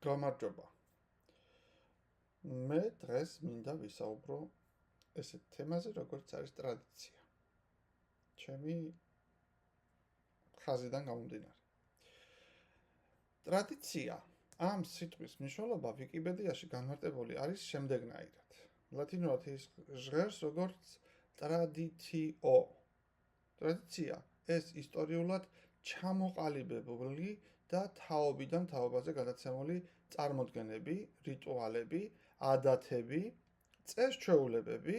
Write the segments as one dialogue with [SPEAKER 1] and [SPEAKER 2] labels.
[SPEAKER 1] გამარჯობა. მე დღეს მინდა ვისაუბრო ესეთ თემაზე, როგორც არის ტრადიცია. ჩემი ხაზიდან გამომდინარე. ტრადიცია ამ სიტყვის მნიშვნელობა ვიკიპედიაში განმარტებული არის შემდეგნაირად. ლათინურად ის ჟღერს როგორც traditio. ტრადიცია ეს ისტორიულად ჩამოყალიბებული და თაობიდან თაობაზე გადაცემული წარმოდგენები, რიტუალები, ადათები, წეს-ჩვეულებები,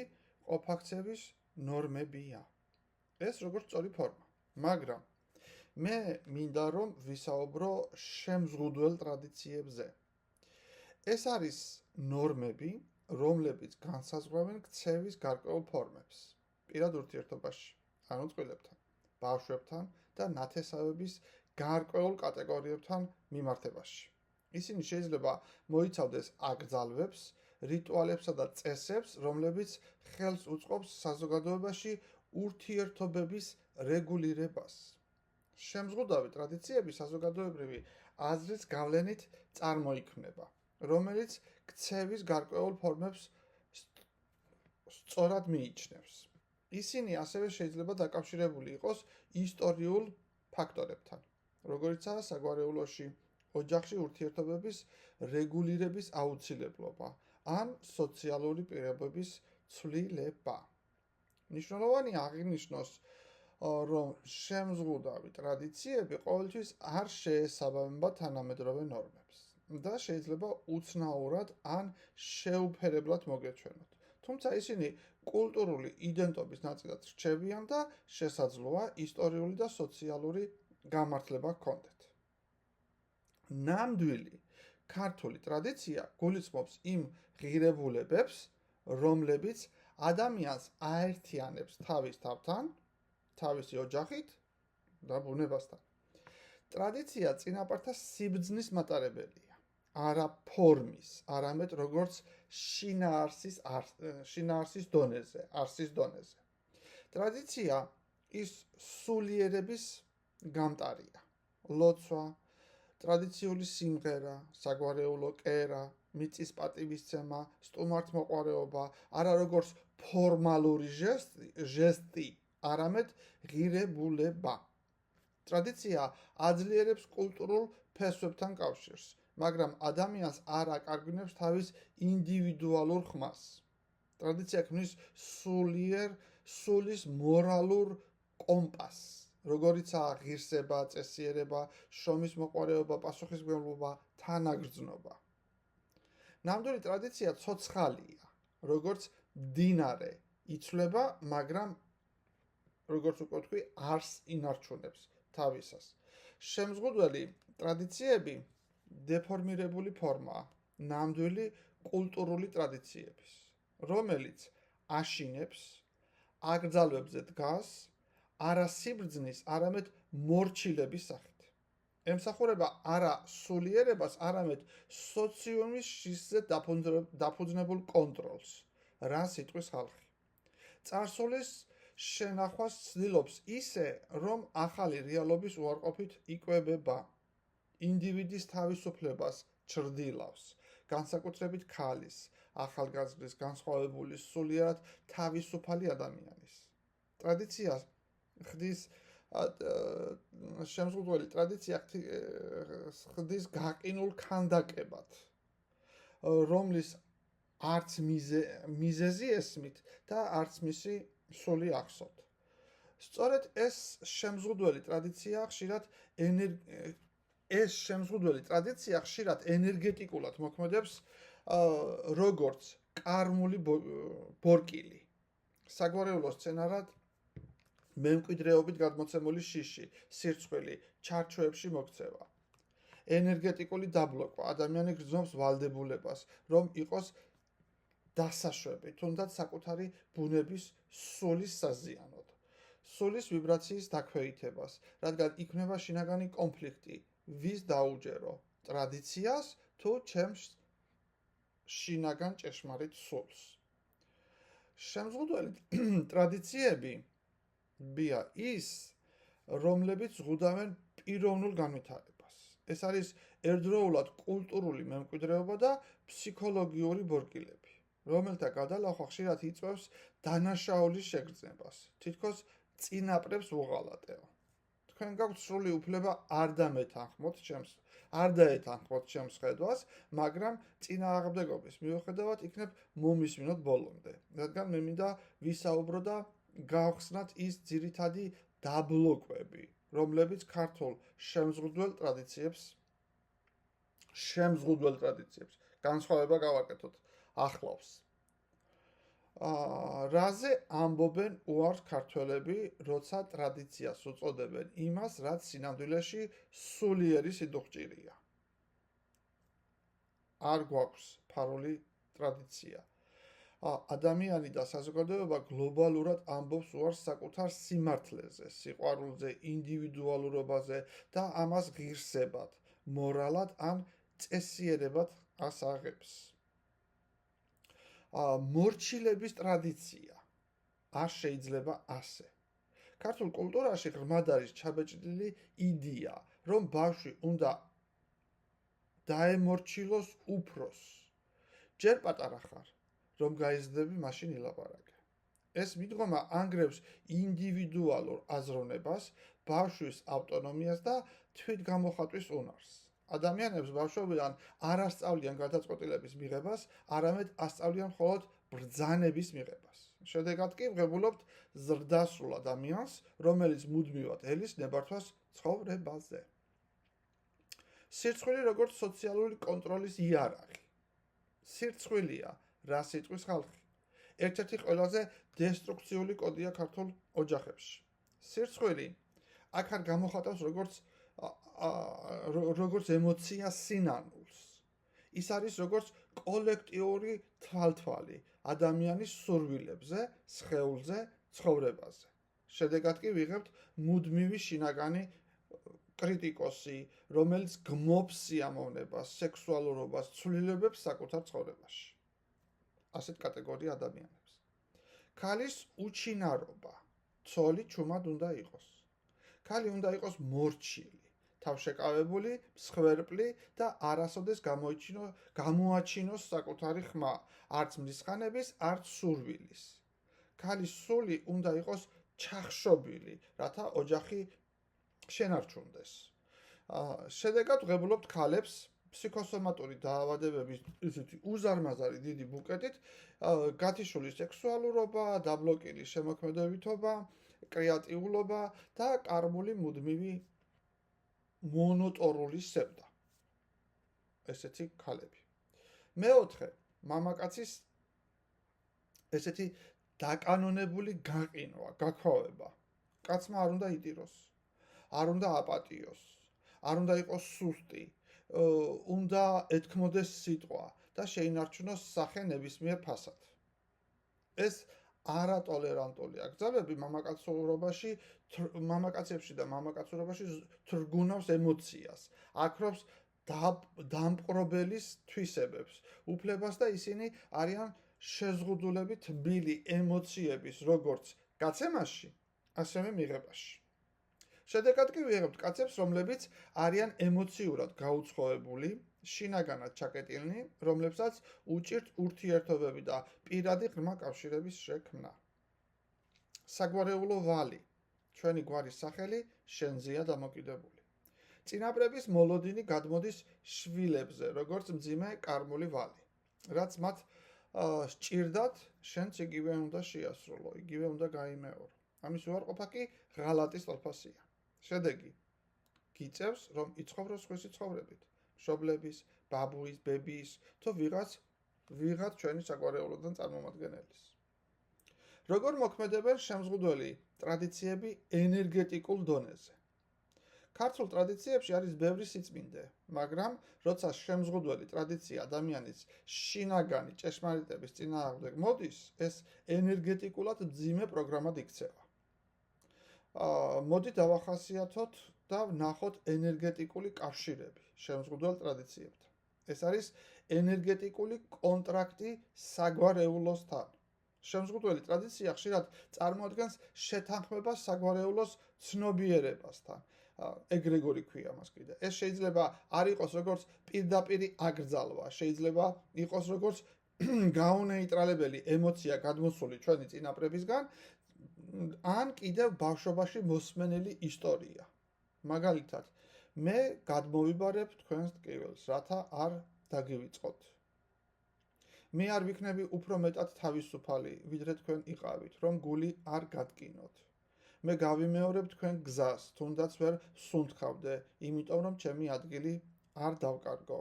[SPEAKER 1] ყოფაქცევის ნორმებია. ეს როგორც სწორი ფორმა, მაგრამ მე მინდა რომ ვისაუბრო შემზღუდველ ტრადიციებზე. ეს არის ნორმები, რომლებიც განსაზღვრავენ ქცევის გარკვეულ ფორმებს, პირად ურთიერთობაში, ანუ წყვილებთან, ბავშვებთან და ნათესავების გარკვეულ კატეგორიებთან მიმართებაში. ისინი შეიძლება მოიცავდეს აკრძალვებს, რიტუალებსა და წესებს, რომლებიც ხელს უწყობს საზოგადოებაში ურთიერთობების რეგულირებას. შემზღუდავი ტრადიციები საზოგადოებრივი აზრის გავლენით წარმოიქმნება, რომელიც ქცევის გარკვეულ ფორმებს სწორად მიიჩნევს. ისინი ასევე შეიძლება დაკავშირებული იყოს ისტორიულ ფაქტორებთან, როგორიცაა საგვარეულოში, ოჯახში ურთიერთობების რეგულირების აუცილებლობა ან სოციალური პირობების ცვლილება. მნიშვნელოვანია აღინიშნოს, რომ შემზღუდავი ტრადიციები ყოველთვის არ შეესაბამება თანამედროვე ნორმებს და შეიძლება უცნაურად ან შეუფერებლად მოგეჩვენოთ. თუმცა ისინი კულტურული იდენტობის ნაწილად რჩებიან და შესაძლოა ისტორიული და სოციალური გამართლება ჰქონდეთ. ნამდვილი ქართული ტრადიცია გულისხმობს იმ ღირებულებებს, რომლებიც ადამიანს აერთიანებს თავის თავთან, თავისი ოჯახით და ბუნებასთან. ტრადიცია წინაპართა სიბრძნის მატარებელია, არა ფორმის, არამედ როგორც შინაარსის დონეზე, არსის დონეზე. ტრადიცია ის სულიერების გამტარია, ლოცვა, ტრადიციული სიმღერა, საგვარეულო კერა, მიწის პატივისცემა, სტუმართმოყვარეობა, არა როგორც ფორმალური ჟესტი, არამედ ღირებულება. ტრადიცია აძლიერებს კულტურულ ფესვებთან კავშირს, მაგრამ ადამიანს არ აკარგვინებს თავის ინდივიდუალურ ხმას. ტრადიცია ქმნის სულის მორალურ კომპასს, როგორიცაა ღირსება, წესიერება, შრომის მოყვარეობა, პასუხისმგებლობა, თანაგრძნობა. ნამდვილი ტრადიცია ცოცხალია, როგორც მდინარე, იცვლება, მაგრამ როგორც უკვე ვთქვი, არს ინარჩუნებს თავისას. შემზღუდველი ტრადიციები დეფორმირებული ფორმაა ნამდვილი კულტურული ტრადიციების, რომელიც აშინებს, აკრძალვებზე დგას, არა სიბრძნის, არამედ მორჩილების სახით. ემსახურება არა სულიერებას, არამედ სოციუმის შიშზე დაფუძნებულ კონტროლს, რა სიტყვის ხალხი. წარსულის შენახვას ცდილობს ისე, რომ ახალი რეალობის უარყოფით იკვებება, ინდივიდის თავისუფლებას ჩრდილავს, განსაკუთრებით ქალის, ახალგაზრდის, განსხვავებული, სულიერად თავისუფალი ადამიანის. ტრადიცია ხდის შემზღუდველი ტრადიცია ხდის გაყინულ ქანდაკებად, რომლის არც მიზეზი ესმით და არც მისი სული ახსოვთ. სწორედ ეს შემზღუდველი ტრადიცია ხშირად ენერგეტიკულად მოქმედებს როგორც კარმული ბორკილი. საგვარეულო სცენარად მემკვიდრეობით გადმოცემული შიში, სირცხვილი, ჩარჩოებში მოქცევა. ენერგეტიკული დაბლოკვა, ადამიანი გრძნობს ვალდებულებას, რომ იყოს დასაშვები, თუნდაც საკუთარი ბუნების სულის საზიანოდ. სულის ვიბრაციის დაქვეითებას, რადგან იქმნება შინაგანი კონფლიქტი, ვის დაუჯერო, ტრადიციას თუ ჩემს შინაგან ჭეშმარიტ სულს. შემზღუდველი ტრადიციები ბია ის, რომლებიც ზღუდავენ პიროვნულ განვითარებას, ეს არის ერთდროულად კულტურული მემკვიდრეობა და ფსიქოლოგიური ბორკილები, რომელთა გადალახვა ხშირად იწვევს დანაშაულის შეგრძნებას, თითქოს წინაპრებს უღალატეო. თქვენ გაქვთ სრული უფლება არ დაეთანხმოთ ჩემს ხედვას, მაგრამ წინააღმდეგობის მიუხედავად იქნებ მომისმინოთ ბოლომდე, რადგან მე მინდა ვისაუბრო და გავხსნათ ის ძირითადი დაბლოკვები, რომლებიც ქართულ შემზღუდველ ტრადიციებს განსხვავება გავაკეთოთ ახლავს. რაზე ამბობენ უარს ქართველები, როცა ტრადიციას უწოდებენ იმას, რაც სინამდვილეში სულიერი სიდუხჭირია. არ გვაქვს ფარული ტრადიცია. ადამიანი და საზოგადოება გლობალურად ამბობს უარს საკუთარ სიმართლეზე, სიყვარულზე, ინდივიდუალურობაზე და ამას ღირსებად, მორალად ან წესიერებად ასაღებს. მორჩილების ტრადიცია არ შეიძლება ასე. ქართულ კულტურაში ღრმად არის ჩაბეჭდილი იდეა, რომ ბავშვი უნდა დაემორჩილოს უფროსს. ჯერ პატარა ხარ, რომ გაიზრდები, მაშინ ილაპარაკე. ეს მიდგომა ანგრევს ინდივიდუალურ აზროვნებას, ბავშვის ავტონომიას და თვითგამოხატვის უნარს. ადამიანებს ბავშვობიდან არ ასწავლიან გადაწყვეტილების მიღებას, არამედ ასწავლიან მხოლოდ ბრძანების მიღებას. შედეგად კი ვღებულობთ ზრდასრულ ადამიანს, რომელიც მუდმივად ელის ნებართვას ცხოვრებაზე. სირცხვილი როგორც სოციალური კონტროლის იარაღი. სირცხვილია რა სიტყვის ხალხი. ერთ-ერთი ყველაზე დესტრუქციული კოდია ქართულ ოჯახებში. სირცხვილი აქ არ გამოხატავს როგორც ემოცია სინანულს. ის არის როგორც კოლექტიური თვალთვალი ადამიანის სურვილებზე, სხეულზე, ცხოვრებაზე. შედეგად კი ვიღებთ მუდმივი შინაგანი კრიტიკოსი, რომელიც გმობს სიამოვნებას, სექსუალურობას, ცვლილებებს საკუთარ ცხოვრებაში. ასეთ კატეგორია ადამიანებს. ქალის უჩინარობა, ცოლი ჩუმად უნდა იყოს. ქალი უნდა იყოს მორჩილი, თავშეკავებული, მსხვერპლი და არასოდეს გამოაჩინოს საკუთარი ხმა, არც მრისხანების, არც სურვილის. ქალის სული უნდა იყოს ჩახშობილი, რათა ოჯახი შენარჩუნდეს. შედეგად ვღებულობთ ქალებს ფსიქოსომატური დაავადებების ისეთი უზარმაზარი დიდი ბუკეტით, გათიშული სექსუალურობა, დაბლოკილი შემოქმედებითობა, კრეატიულობა და კარმული მუდმივი მონოტორული სევდა. ესეთი ქალები. მეოთხე, მამაკაცის ესეთი დაკანონებული გაყინვა, გაქვავება. კაცმა არ უნდა იტიროს, არ უნდა აპატიოს, არ უნდა იყოს სუსტი, უნდა ეთქმოდეს სიტყვა და შეინარჩუნოს სახე ნებისმიერ ფასად. ეს არატოლერანტულია გზაბები მამაკაცებში და მამაკაცურობაში თრგუნავს ემოციას, აქრობს დამპყრობელის თვისებებს, უფლებას და ისინი არიან შეზღუდულები თბილი ემოციების როგორც გაცემაში, ასევე მიღებაში. შედეგად კი ვიღებთ კაცებს, რომლებიც არიან ემოციურად გაუცხოებული, შინაგანად ჩაკეტილნი, რომლებსაც უჭირთ ურთიერთობები და პირადი ღრმა კავშირების შექმნა. საგვარეულო ვალი, ჩვენი გვარის სახელი შენზეა დამოკიდებული. წინაპრების მოლოდინი გადმოდის შვილებზე, როგორც მძიმე კარმული ვალი. რაც მათ სჭირდათ, შენც იგივე უნდა შეასრულო, იგივე უნდა გაიმეორო. ამის უარყოფა კი ღალატის ტოლფასია. შედეგი გიწევს, რომ იცხოვროს სხვისი ცხოვრებით, მშობლების, ბაბუის, ბებიის, თუ ვიღაც ჩვენი საგვარეულოდან წარმომადგენელის. როგორ მოქმედებენ შემზღუდველი ტრადიციები ენერგეტიკულ დონეზე? ქართულ ტრადიციებში არის ბევრი სიწმინდე, მაგრამ როცა შემზღუდველი ტრადიცია ადამიანის შინაგანი ჭეშმარიტების წინააღმდეგ მოდის, ეს ენერგეტიკულად მძიმე პროგრამად იქცევა. მოდით დავახასიათოთ და ვნახოთ ენერგეტიკული კავშირები შემზღუდველ ტრადიციებთან. ეს არის ენერგეტიკული კონტრაქტი საგვარეულოსთან. შემზღუდველი ტრადიცია ხშირად წარმოადგენს შეთანხმებას საგვარეულოს ცნობიერებასთან, ეგრეგორი ქვია მას კიდე. ეს შეიძლება არ იყოს როგორც პირდაპირი აკრძალვა, შეიძლება იყოს როგორც გაუნეიტრალებელი ემოცია გადმოსული ჩვენი წინაპრებისგან, ან კიდევ ბავშვობაში მოსმენელი ისტორია. მაგალითად, მე გადმოვიბარებ თქვენს ტკივილს, რათა არ დაგივიწყოთ. მე არ ვიქნები უფრო მეტად თავისუფალი, ვიდრე თქვენ იყავით, რომ გული არ გადკინოთ. მე გავიმეორებ თქვენ გზას, თუნდაც ვერ სუნთქავდე, იმიტომ რომ ჩემი ადგილი არ დავკარგო.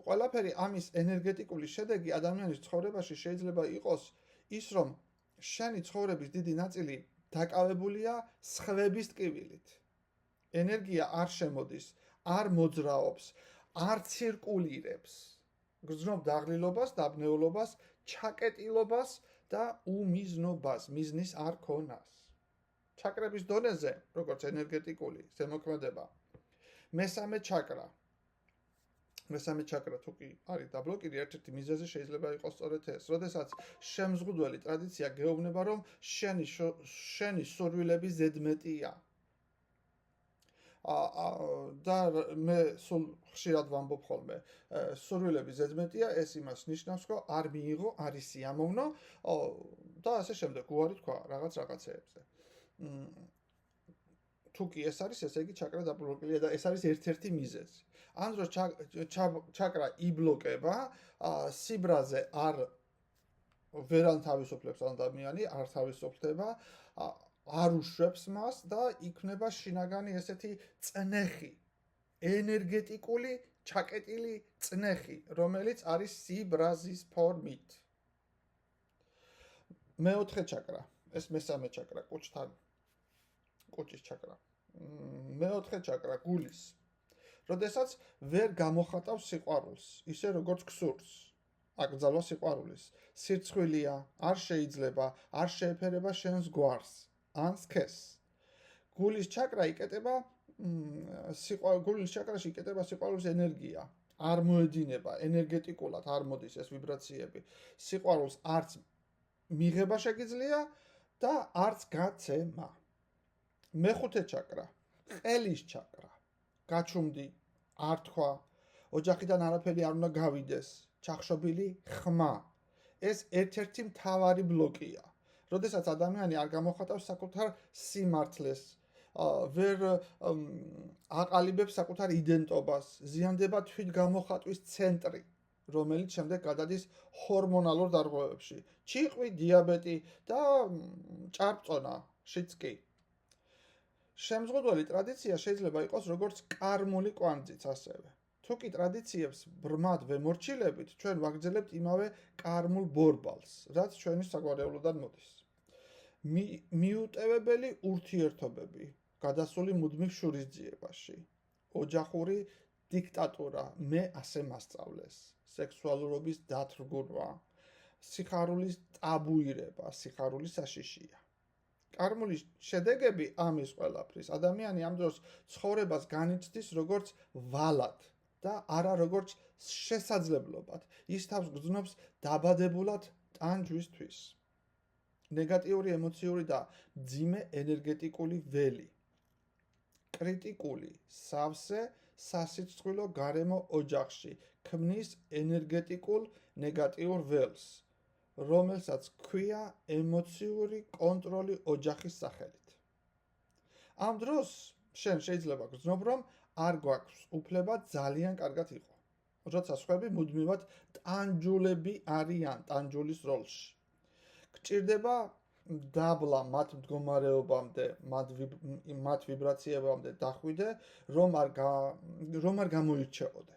[SPEAKER 1] ყველაფერი ამის ენერგეტიკული შედეგი ადამიანის ცხოვრებაში შეიძლება იყოს ის, რომ შენი ცხოვრების დიდი ნაწილი დაკავებულია სხვების ტკივილით. ენერგია არ შემოდის, არ მოძრაობს, არ ცირკულირებს. გრძნობ დაღლილობას, დაბნეულობას, ჩაკეტილობას და უმიზნობას, მიზნის არ ქონას. ჩაკრების დონეზე, როგორც ენერგეტიკული ზემოქმედება, მესამე ჩაკრა თუ კი არის დაბლოკირი, ერთ-ერთი მიზეზი შეიძლება იყოს სწორედ ეს, როდესაც შემზღუდველი ტრადიცია გეუბნება, რომ შენი სურვილები ზედმეტია. და მე სულ ხშირად ვამბობ ხოლმე, სურვილები ზედმეტია, ეს იმას ნიშნავს, რომ არ მიიღო, არის სიამოვნო და ასე შემდეგ, უარი თქვა რაღაცეებზე. თუ კი ეს არის, ესე იგი ჩაკრა დაბლოკილია და ეს არის ერთ-ერთი მიზეზი. ან დროს ჩაკრა იბლოკება, სიბრაზე ვერ ანთავისუფლებს ადამიანი, არ თავისუფლდება, არ უშვებს მას და იქნება შინაგანი ესეთი წნეხი, ენერგეტიკული ჩაკეტილი წნეხი, რომელიც არის სიბრაზის ფორმით. მეოთხე ჩაკრა, ეს მესამე ჩაკრა, კუჭის ჩაკრა. მეოთხე ჩაკრა გულის. როდესაც ვერ გამოხატავს სიყვარულს, ისე როგორც ქსურს, აკრძალვა სიყვარულის. სირცხვილია, არ შეიძლება, არ შეეფერება შენს გვარს, ან სქესს. გულის ჩაკრა იკეტება, გულის ჩაკრაში იკეტება სიყვარულის ენერგია. არ მოედინება, ენერგეტიკულად არ მოდის ეს ვიბრაციები. სიყვარულს არც მიღება შეგიძლია და არც გაცემა. მეხუთე ჩაკრა, ყელის ჩაკრა. გაჩუმდი, არ თქვა, ოჯახიდან არაფერი არ უნდა გავიდეს, ჩახშობილი ხმა. ეს ერთ-ერთი მთავარი ბლოკია. როდესაც ადამიანი არ გამოხატავს საკუთარ სიმართლეს, ვერ აყალიბებს საკუთარ იდენტობას, ზიანდება თვითგამოხატვის ცენტრი, რომელიც შემდეგ გადადის ჰორმონალურ დარღვევებში. ჩიყვი, დიაბეტი და ჭარბწონაშიც კი. შემზღუდველი ტრადიცია შეიძლება იყოს როგორც კარმული კვანძიც ასევე. თუ კი ტრადიციებს ბრმად ვემორჩილებით, ჩვენ ვაგრძელებთ იმავე კარმულ ბორბალს, რაც ჩვენი საგვარეულოდან მოდის. მიუტევებელი ურთიერთობები, გადასული მუდმივ შურისძიებაში, ოჯახური დიქტატურა, მე ასე მასწავლეს, სექსუალურობის დათრგუნვა, სიხარულის ტაბუირება, სიხარულის საშიშია. კარმული შედეგები ამის ყველაფრის ადამიანი ამ დროს ცხოვრებას განიცდის როგორც ვალად და არა როგორც შესაძლებლობად. ის თავს გრძნობს დაბადებულად ტანჯვისთვის. ნეგატიური ემოციური და მძიმე ენერგეტიკული ველი. კრიტიკული, სავსე, სასიცხვილო გარემო ოჯახში ქმნის ენერგეტიკულ ნეგატიურ ველს, რომელსაც ქვია ემოციური კონტროლი ოჯახის სახელით. ამ დროს შენ შეიძლება გრძნობ, რომ არ გვაქვს უფლება ძალიან კარგად იყო, როცა სხვები მუდმივად ტანჯულები არიან ტანჯულის როლში. გჭირდება დაბლა მათ მდგომარეობამდე, მათ ვიბრაციებამდე დახვიდე, რომ არ გამოირჩეოდე.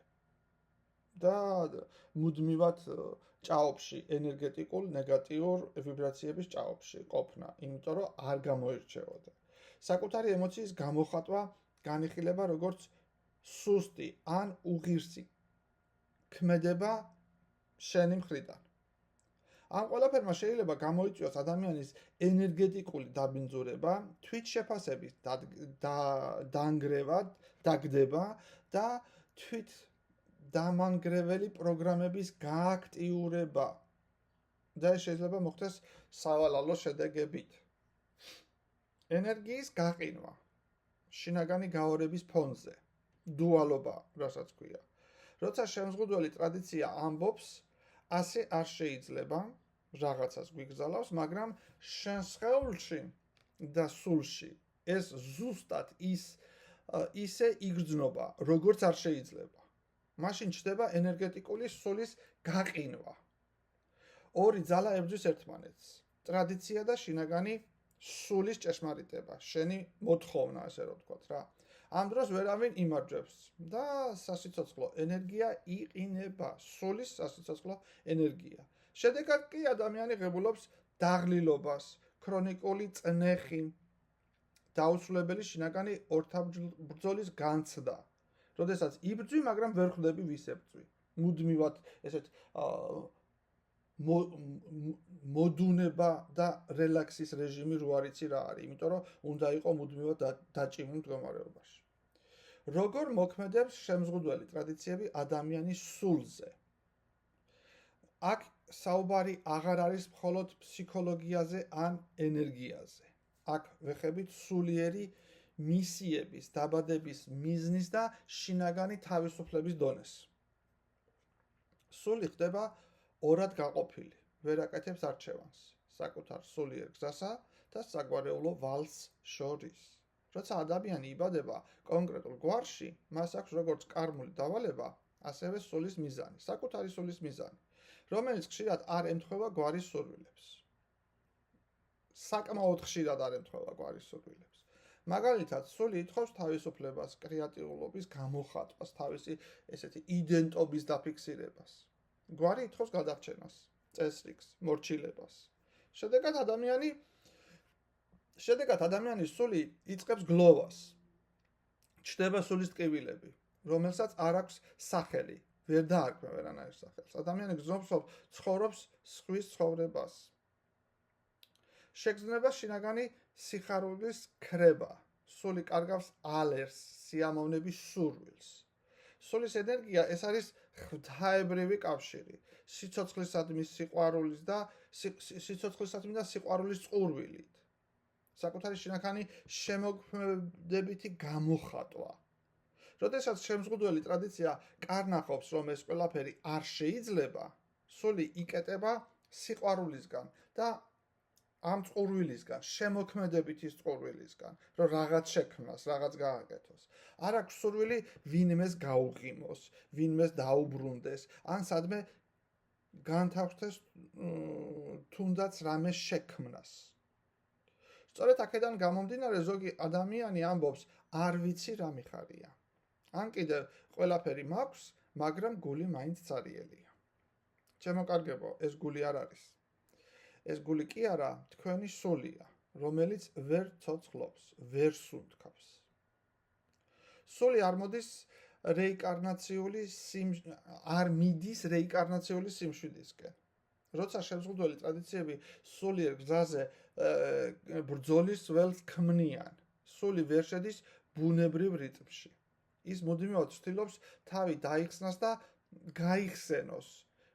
[SPEAKER 1] და მუდმივად ჭაობში, ენერგეტიკულ ნეგატიურ ვიბრაციების ჭაობში ყოფნა, იმიტომ რომ არ გამოირჩეოდე. საკუთარი ემოციის გამოხატვა განიხილება როგორც სუსტი ან უღირსი ქმედება შენი მხრიდან. ამ ყველაფერმა შეიძლება გამოიწვიოს ადამიანის ენერგეტიკული დაბინძურება, თვითშეფასების დაგდება და თვით დამანგრეველი პროგრამების გააქტიურება და ეს შეიძლება მოხდეს სავალალო შედეგებით. ენერგიის გაყინვა. შინაგანი გაორების ფონზე. დუალობა, რასაც ქვია. როცა შემზღუდველი ტრადიცია ამბობს, ასე არ შეიძლება, რაღაცას გვიგზავნოს, მაგრამ შენს სხეულში და სულში ეს ზუსტად ისე იგრძნობა, როგორც არ შეიძლება. მაშინ ჩნდება ენერგეტიკული სულის გაყინვა. ორი ძალა ებრძვის ერთმანეთს. ტრადიცია და შინაგანი სულის ჭეშმარიტება, შენი მოთხოვნა, ასე რომ ვთქვათ რა. ამ დროს ვერავინ იმარჯვებს და სასიცოცხლო ენერგია იყინება, სულის სასიცოცხლო ენერგია. შედეგად კი ადამიანი ღებულობს დაღლილობას, ქრონიკული წნეხი, დაუსრულებელი შინაგანი ორთაბრძოლის განცდა. როდესაც იბრძვი, მაგრამ ვერ ხვდები ვის ებრძვი. მუდმივად ესეთ მოდუნება და რელაქსის რეჟიმი რო არ იცი რა არის, იმიტომ რომ უნდა იყო მუდმივად დაჭიმულ მდგომარეობაში. როგორ მოქმედებს შემზღუდველი ტრადიციები ადამიანის სულზე? აქ საუბარი აღარ არის მხოლოდ ფსიქოლოგიაზე ან ენერგიაზე. აქ ვეხებით სულიერი მისიების, დაბადების მიზნის და შინაგანი თავისუფლების დონეს. სული ხდება ორად გაყოფილი, ვერ აკეთებს არჩევანს, საკუთარ სულიერ გზასა და საგვარეულო ვალს შორის. როცა ადამიანი იბადება კონკრეტულ გვარში, მას აქვს როგორც კარმული დავალება, ასევე სულის მიზანი, საკუთარი სულის მიზანი, რომელიც ხშირად არ ემთხვევა გვარის სურვილებს. საკმაოდ ხშირად არ ემთხვევა გვარის სურვილებს. მაგალითად, სული ითხოვს თავისუფლებას, კრეატიულობის გამოხატვას, თავისი ესეთი იდენტობის დაფიქსირებას. გვარი ითხოვს გადარჩენას, წესრიგს, მორჩილებას. შედეგად ადამიანის სული იწყებს გლოვას. ჩნდება სულის ტკივილები, რომელსაც არ აქვს სახელი, ვერ დაარქმევ ვერანაირ სახელს. ადამიანი გრძნობს, ცხოვრობს სხვის ცხოვრებას. შეგრძნება შინაგანი სიხარულის ქრება. სული კარგავს ალერს, სიამოვნების სურვილს. სულის ენერგია ეს არის ღვთაებრივი კავშირი, სიცოცხლისადმი და სიყვარულის წყურვილით. საკუთარი შინაგანი შემოქმედებითი გამოხატვა. როდესაც შემზღუდველი ტრადიცია კარნახობს, რომ ეს ყველაფერი არ შეიძლება, სული იკეტება სიყვარულისგან და ამ წყურვილისგან, შემოქმედებითი წყურვილისგან, რომ რაღაც შექმნას, რაღაც გააკეთოს. არ აქვს სურვილი ვინმეს გაუღიმოს, ვინმეს დაუბრუნდეს, ან სადმე განთავსდეს თუნდაც რამე შექმნას. სწორედ აქედან გამომდინარე, ზოგი ადამიანი ამბობს, არ ვიცი რა მიხარია. ან კიდევ ყველაფერი მაქვს, მაგრამ გული მაინც цаრიელია. ჩემო კარგებო, ეს გული არ არის. ეს გული კი არა, თქვენი სულია, რომელიც ვერ ცოცხლობს, ვერ სუნთქავს. სული არ მიდის რეინკარნაციული სიმშვიდისკენ. როცა შემზღუდველი ტრადიციები სულიერ გზაზე ბრძოლის ველს ქმნიან, სული ვერ შედის ბუნებრივ რიტმში. ის მუდმივად ცდილობს თავი დაიხსნას და გაიხსენოს.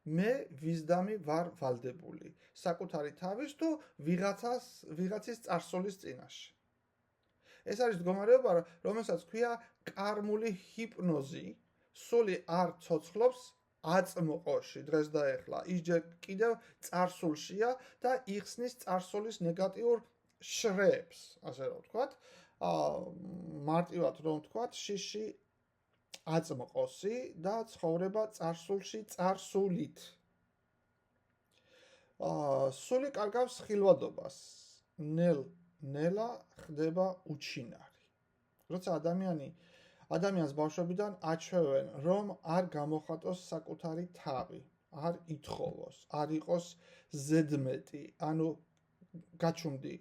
[SPEAKER 1] მე ვიზდამი ვარ ვალდებული, საკუთარი თავის თუ ვიღაცის წარსულის წინაშე. ეს არის მდგომარეობა, რომელსაც ქვია კარმული ჰიპნოზი. სული არ ცოცხლობს აწმყოში დღეს და ეხლა, ის ჯერ კიდევ წარსულშია და იხსნის წარსულის ნეგატიურ შრეებს, ასე რომ ვთქვათ. მარტივად რომ ვთქვათ, შიში აწმყოსი და ცხოვრება წარსულში წარსულით. სული კარგავს ხილვადობას, ნელა ხდება უჩინარი. როცა ადამიანს ბავშვობიდან აჩვევენ, რომ არ გამოხატოს საკუთარი თავი, არ ითხოვოს, არ იყოს ზედმეტი, ანუ გაჩუმდი,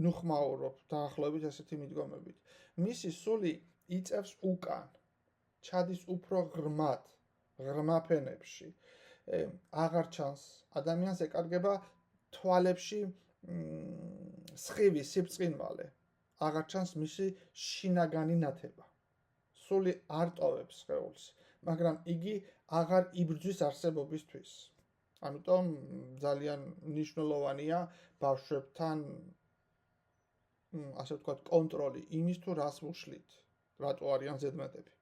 [SPEAKER 1] ნუხმაურობ დაახლოებით ესეთი მიდგომებით. მისი სული იწევს უკან, ჩადის უფრო ღრმა ფენებში. აღარ ჩანს, ადამიანს ეკარგება თვალებში სხივი, სიბწყინვალე. აღარ ჩანს მისი შინაგანი ნათება. სული არ ტოვებს სხეულს, მაგრამ იგი აღარ იბრძვის არსებობისთვის. ამიტომ ძალიან მნიშვნელოვანია ბავშვებთან ასე ვთქვათ, კონტროლი იმის თუ რას ვუშლით, რატო არიან ზედმეტები.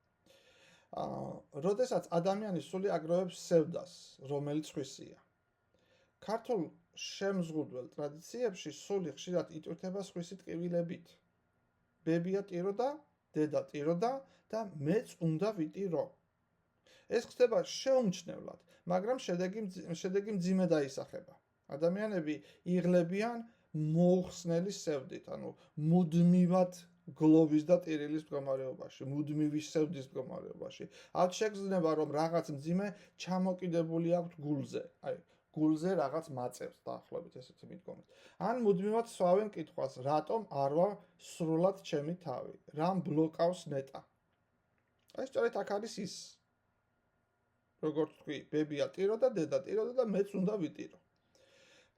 [SPEAKER 1] როდესაც ადამიანი სული აგროვებს სევდას, რომელიც ხვისია. ქართულ შემზღუდველ ტრადიციებში სული ხშირად იტვირთება სხვისი ტკივილებით. ბებია ტიროდა, დედა ტიროდა და მეც უნდა ვიტირო. ეს ხდება შეუმჩნევლად, მაგრამ შედეგი მძიმე დაისახება. ადამიანები იღლებიან მოუხსნელი სევდით, ანუ მუდმივად გლოვის და ტირილის მდგომარეობაში, მუდმივი სევდის მდგომარეობაში. არ შეგრძნება, რომ რაღაც მძიმე ჩამოკიდებული აქვთ გულზე, გულზე რაღაც მაწევს დაახლოებით ესეთი მიდგომით. ან მუდმივად სვავენ კითხვას, რატომ არ ვარ სრულად ჩემი თავი, რამ ბლოკავს ნეტა. აი სწორედ აქ არის ის, როგორც თქვი, ბებია ტიროდა, დედა ტიროდა და მეც უნდა ვიტირო.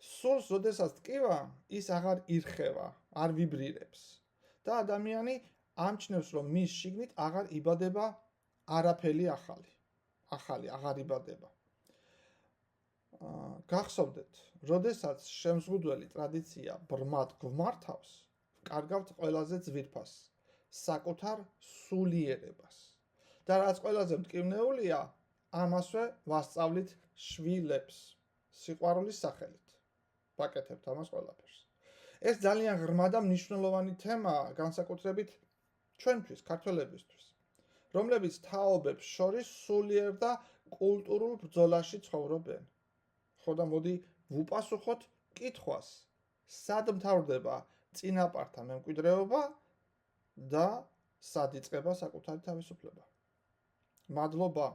[SPEAKER 1] სულს როდესაც ტკივა, ის აღარ ირხევა, არ ვიბრირებს და ადამიანი ამჩნევს, რომ მის შიგნით აღარ იბადება არაფერი ახალი აღარ იბადება. გახსოვდეთ, როდესაც შემზღუდველი ტრადიცია ბრმად გვმართავს, ვკარგავთ ყველაზე ძვირფას, საკუთარ სულიერებას. და რაც ყველაზე მტკივნეულია, ამასვე ვასწავლით შვილებს, სიყვარულის სახელით. ვაკეთებთ ამას ყველაფერს. ეს ძალიან ღრმა და მნიშვნელოვანი თემაა, განსაკუთრებით ჩვენთვის, ქართველებისთვის, რომლებიც თაობებს შორის სულიერ და კულტურულ ბრძოლაში ცხოვრობენ. ხო და მოდი ვუპასუხოთ კითხვას, სად მთავრდება წინაპართა მემკვიდრეობა და სად იწყება საკუთარი თავისუფლება. მადლობა.